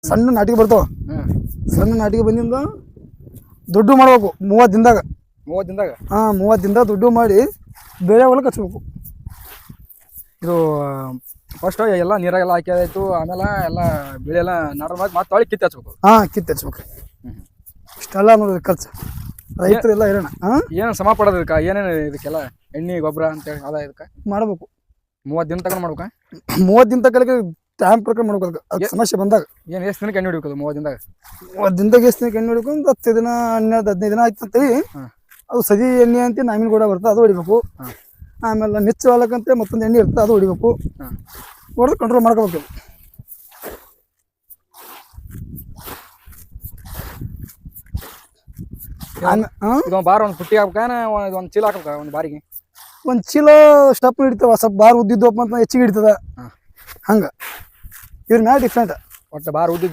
ಸಣ್ಣ ನಾಟಿಗೆ ಬರ್ತಾವ. ಸಣ್ಣ ನಾಟಿಗೆ ಬಂದಿಂದ ದುಡ್ಡು ಮಾಡ್ಬೇಕು 30 ದಿನದಾಗ. 30 ದಿನದಾಗ? 30 ದಿನದಾಗ ದುಡ್ಡು ಮಾಡಿ ಬೇರೆ ಹೊಲಕ್ಕೆ ಹಚ್ಬೇಕು. ಇದು ಫಸ್ಟ್ ಎಲ್ಲ ನೀರಾಗೆಲ್ಲ ಹಾಕಿದಾಯ್ತು, ಆಮೇಲೆ ಎಲ್ಲ ಬೆಳೆ ಎಲ್ಲ ನಾಟ ಮಾಡಿ ಮತ್ತೆ ಕಿತ್ತು ಹಚ್ಬೇಕು. ಕಿತ್ತು ಹಚ್ಬೇಕು. ಇಷ್ಟೆಲ್ಲ ನೋಡ್ರಿ ಖರ್ಚು ರೈತರು ಎಲ್ಲ ಇರೋಣ. ಏನು ಶ್ರಮ ಪಡೋದು ಇದಕ್ಕೆ? ಏನೇನು ಇದಕ್ಕೆಲ್ಲ ಎಣ್ಣೆ ಗೊಬ್ಬರ ಅಂತೇಳಿ ಅದ ಇದಕ್ಕೆ ಮಾಡ್ಬೇಕು. 30 ದಿನ ತಗೊಂಡು ಮಾಡ್ಬೇಕಾ? 30 ದಿನ ತಗೊಳಕ್ಕೆ ಟೈಮ್ ಪ್ರಕಾರ ಮಾಡ್ಬೇಕು. ಅದು ಸಮಸ್ಯೆ ಬಂದಾಗ ಏನು ಎಷ್ಟು ದಿನಕ್ಕೆ ಎಣ್ಣೆ ಹೊಡಿಬೇಕು? 30 ದಿನದಾಗ? 30 ದಿನದಾಗ ಎಷ್ಟು ದಿನಕ್ಕೆ ಎಣ್ಣೆ ಹೊಡಿಬೇಕು? 10 ದಿನ 12-15 ದಿನ ಆಯ್ತು ಅಂತೇಳಿ ಅದು ಸದಿ ಎಣ್ಣೆ ಅಂತ ನಾಮಿನ ಕೂಡ ಬರ್ತದೆ, ಅದು ಹೊಡಿಬೇಕು. ಆಮೇಲೆ ಮಿಚ್ಚ ಹೊಲಕ್ಕಂತೆ ಮತ್ತೊಂದು ಎಣ್ಣೆ ಇರ್ತದೆ, ಅದು ಹೊಡಿಬೇಕು. ಹೊಡೆದು ಕಂಟ್ರೋಲ್ ಮಾಡ್ಕೋಬೇಕು. ಇದೊಂದು ಬಾರ್ ಒಂದು ಪುಟ್ಟಿ ಹಾಕ್ಬೇಕಾ? ಒಂದು ಚೀಲ ಹಾಕ್ಬೇಕಾ ಒಂದು ಬಾರಿಗೆ? ಒಂದು ಚೀಲ ಸ್ಟಪ್ ಹಿಡಿತಾವ, ಸ್ವಲ್ಪ ಬಾರ್ ಉದ್ದಿದ್ದಪ್ಪ ಅಂತ ಹೆಚ್ಚಿಗೆ ಹಿಡಿತದ. ಹಂಗೆ ಇದ್ರ ಮ್ಯಾಲ ಡಿಫ್ರೆಂಟ್. ಒಟ್ಟು ಬಾರ್ ಉದ್ದಿದ್ದು